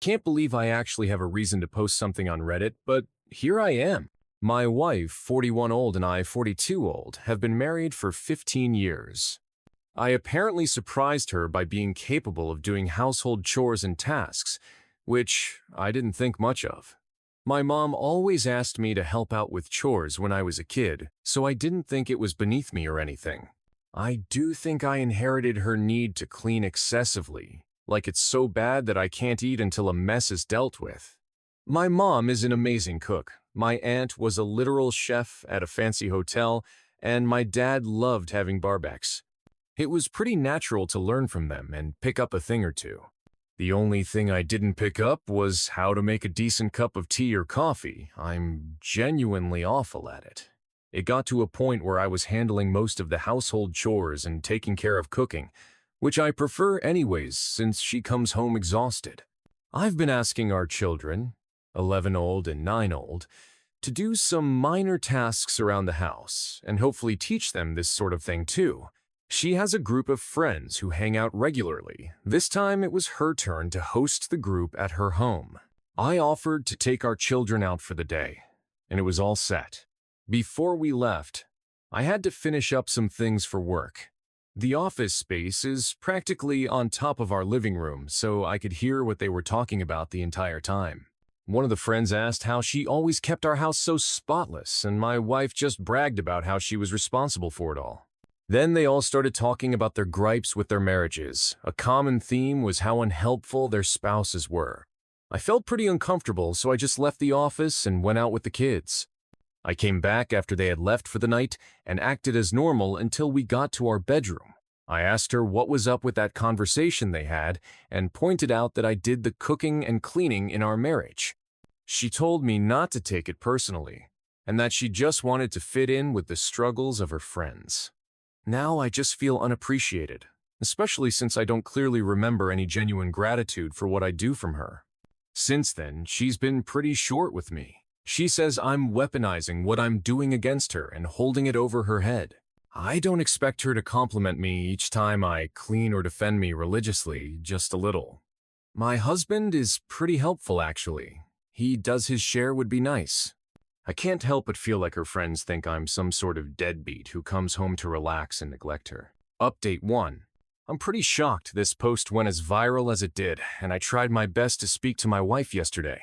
Can't believe I actually have a reason to post something on Reddit, but here I am. My wife, 41 old, and I, 42 old, have been married for 15 years. I apparently surprised her by being capable of doing household chores and tasks, which I didn't think much of. My mom always asked me to help out with chores when I was a kid, so I didn't think it was beneath me or anything. I do think I inherited her need to clean excessively, like it's so bad that I can't eat until a mess is dealt with. My mom is an amazing cook. My aunt was a literal chef at a fancy hotel, and my dad loved having barbecues. It was pretty natural to learn from them and pick up a thing or two. The only thing I didn't pick up was how to make a decent cup of tea or coffee. I'm genuinely awful at it. It got to a point where I was handling most of the household chores and taking care of cooking, which I prefer anyways since she comes home exhausted. I've been asking our children, 11 old and 9 old, to do some minor tasks around the house and hopefully teach them this sort of thing too. She has a group of friends who hang out regularly. This time it was her turn to host the group at her home. I offered to take our children out for the day, and it was all set. Before we left, I had to finish up some things for work. The office space is practically on top of our living room, so I could hear what they were talking about the entire time. One of the friends asked how she always kept our house so spotless, and my wife just bragged about how she was responsible for it all. Then they all started talking about their gripes with their marriages. A common theme was how unhelpful their spouses were. I felt pretty uncomfortable, so I just left the office and went out with the kids. I came back after they had left for the night and acted as normal until we got to our bedroom. I asked her what was up with that conversation they had and pointed out that I did the cooking and cleaning in our marriage. She told me not to take it personally and that she just wanted to fit in with the struggles of her friends. Now I just feel unappreciated, especially since I don't clearly remember any genuine gratitude for what I do from her. Since then, she's been pretty short with me. She says I'm weaponizing what I'm doing against her and holding it over her head. I don't expect her to compliment me each time I clean or defend me religiously, just a little. My husband is pretty helpful, actually. He does his share would be nice. I can't help but feel like her friends think I'm some sort of deadbeat who comes home to relax and neglect her. Update 1. I'm pretty shocked this post went as viral as it did, and I tried my best to speak to my wife yesterday.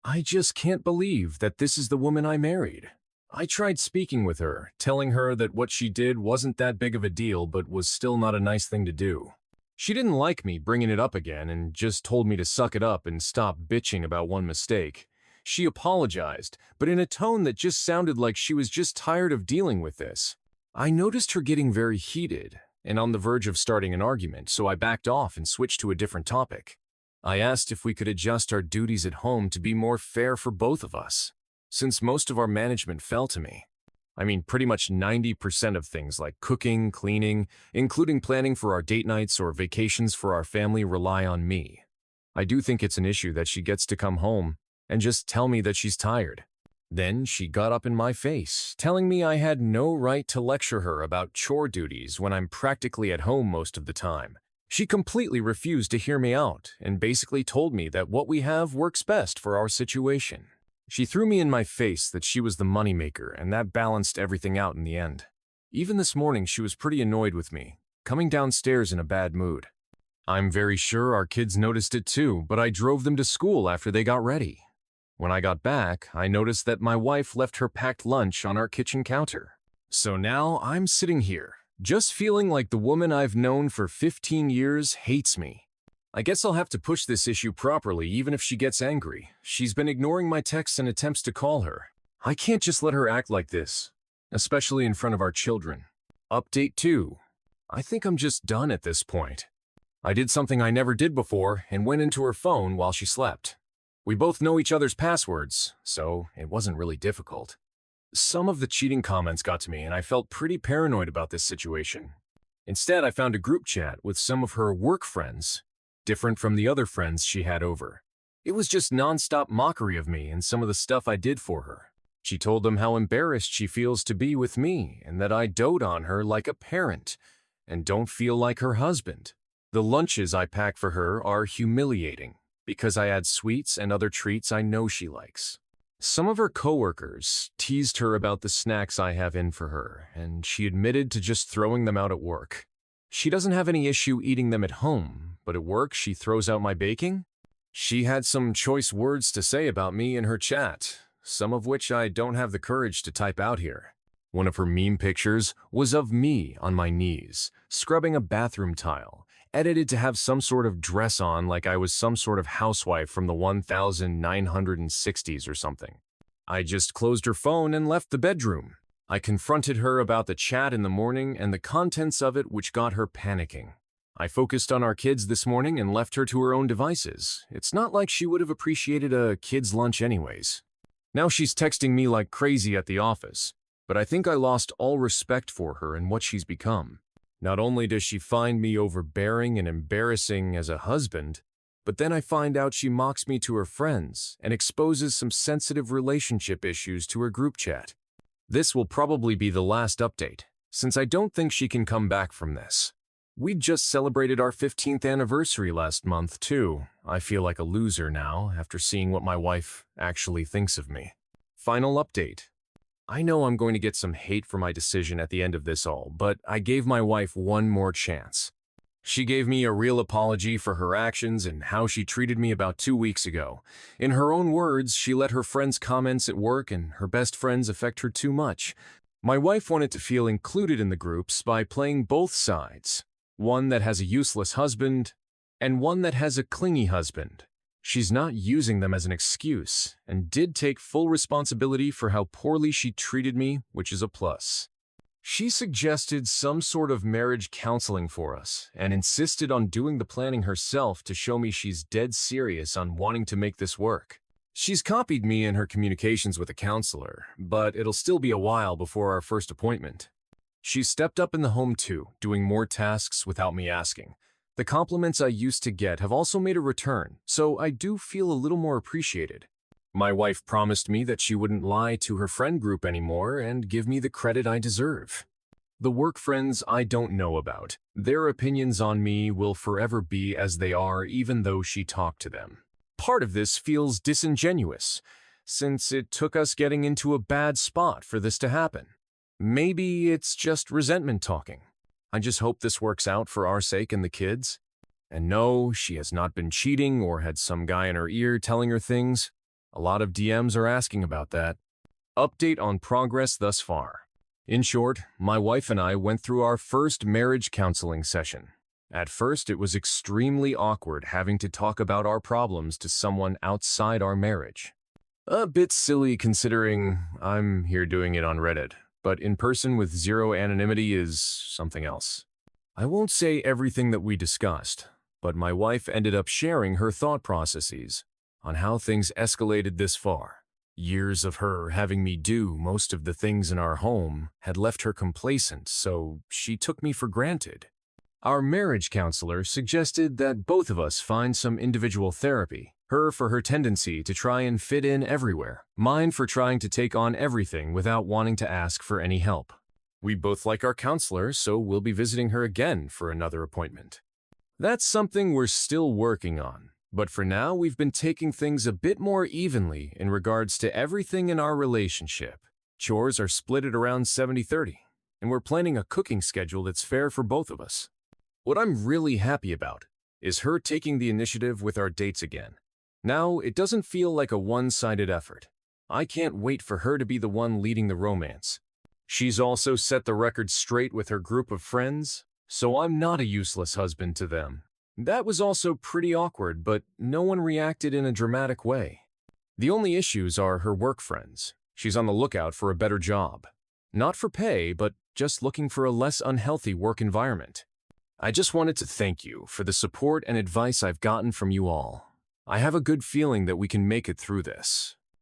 I just can't believe that this is the woman I married. I tried speaking with her, telling her that what she did wasn't that big of a deal but was still not a nice thing to do. She didn't like me bringing it up again and just told me to suck it up and stop bitching about one mistake. She apologized, but in a tone that just sounded like she was just tired of dealing with this. I noticed her getting very heated and on the verge of starting an argument, so I backed off and switched to a different topic. I asked if we could adjust our duties at home to be more fair for both of us, since most of our management fell to me. I mean, pretty much 90% of things like cooking, cleaning, including planning for our date nights or vacations for our family rely on me. I do think it's an issue that she gets to come home and just tell me that she's tired. Then she got up in my face, telling me I had no right to lecture her about chore duties when I'm practically at home most of the time. She completely refused to hear me out and basically told me that what we have works best for our situation. She threw me in my face that she was the moneymaker, and that balanced everything out in the end. Even this morning she was pretty annoyed with me, coming downstairs in a bad mood. I'm very sure our kids noticed it too, but I drove them to school after they got ready. When I got back, I noticed that my wife left her packed lunch on our kitchen counter. So now I'm sitting here, just feeling like the woman I've known for 15 years hates me. I guess I'll have to push this issue properly even if she gets angry. She's been ignoring my texts and attempts to call her. I can't just let her act like this, especially in front of our children. Update 2. I think I'm just done at this point. I did something I never did before and went into her phone while she slept. We both know each other's passwords, so it wasn't really difficult. Some of the cheating comments got to me and I felt pretty paranoid about this situation. Instead, I found a group chat with some of her work friends, different from the other friends she had over. It was just nonstop mockery of me and some of the stuff I did for her. She told them how embarrassed she feels to be with me and that I dote on her like a parent and don't feel like her husband. The lunches I pack for her are humiliating. because I add sweets and other treats I know she likes. Some of her coworkers teased her about the snacks I have in for her, and she admitted to just throwing them out at work. She doesn't have any issue eating them at home, but at work she throws out my baking? She had some choice words to say about me in her chat, some of which I don't have the courage to type out here. One of her meme pictures was of me on my knees, scrubbing a bathroom tile, edited to have some sort of dress on like I was some sort of housewife from the 1960s or something. I just closed her phone and left the bedroom. I confronted her about the chat in the morning and the contents of it, which got her panicking. I focused on our kids this morning and left her to her own devices. It's not like she would have appreciated a kid's lunch anyways. Now she's texting me like crazy at the office, but I think I lost all respect for her and what she's become. Not only does she find me overbearing and embarrassing as a husband, but then I find out she mocks me to her friends and exposes some sensitive relationship issues to her group chat. This will probably be the last update, since I don't think she can come back from this. We just celebrated our 15th anniversary last month, too. I feel like a loser now after seeing what my wife actually thinks of me. Final update. I know I'm going to get some hate for my decision at the end of this all, but I gave my wife one more chance. She gave me a real apology for her actions and how she treated me about 2 weeks ago. In her own words, she let her friends' comments at work and her best friends affect her too much. My wife wanted to feel included in the groups by playing both sides. One that has a useless husband and one that has a clingy husband. She's not using them as an excuse and did take full responsibility for how poorly she treated me, which is a plus. She suggested some sort of marriage counseling for us and insisted on doing the planning herself to show me she's dead serious on wanting to make this work. She's copied me in her communications with a counselor, but it'll still be a while before our first appointment. She's stepped up in the home too, doing more tasks without me asking. The compliments I used to get have also made a return, so I do feel a little more appreciated. My wife promised me that she wouldn't lie to her friend group anymore and give me the credit I deserve. The work friends I don't know about. Their opinions on me will forever be as they are even though she talked to them. Part of this feels disingenuous, since it took us getting into a bad spot for this to happen. Maybe it's just resentment talking. I just hope this works out for our sake and the kids. And no, she has not been cheating or had some guy in her ear telling her things. A lot of DMs are asking about that. Update on progress thus far. In short, my wife and I went through our first marriage counseling session. At first, it was extremely awkward having to talk about our problems to someone outside our marriage. A bit silly considering I'm here doing it on Reddit, but in person with zero anonymity is something else. I won't say everything that we discussed, but my wife ended up sharing her thought processes on how things escalated this far. Years of her having me do most of the things in our home had left her complacent, so she took me for granted. Our marriage counselor suggested that both of us find some individual therapy, her for her tendency to try and fit in everywhere, mine for trying to take on everything without wanting to ask for any help. We both like our counselor, so we'll be visiting her again for another appointment. That's something we're still working on. But for now, we've been taking things a bit more evenly in regards to everything in our relationship. Chores are split at around 70-30, and we're planning a cooking schedule that's fair for both of us. What I'm really happy about is her taking the initiative with our dates again. Now, it doesn't feel like a one-sided effort. I can't wait for her to be the one leading the romance. She's also set the record straight with her group of friends, so I'm not a useless husband to them. That was also pretty awkward, but no one reacted in a dramatic way. The only issues are her work friends. She's on the lookout for a better job. Not for pay, but just looking for a less unhealthy work environment. I just wanted to thank you for the support and advice I've gotten from you all. I have a good feeling that we can make it through this.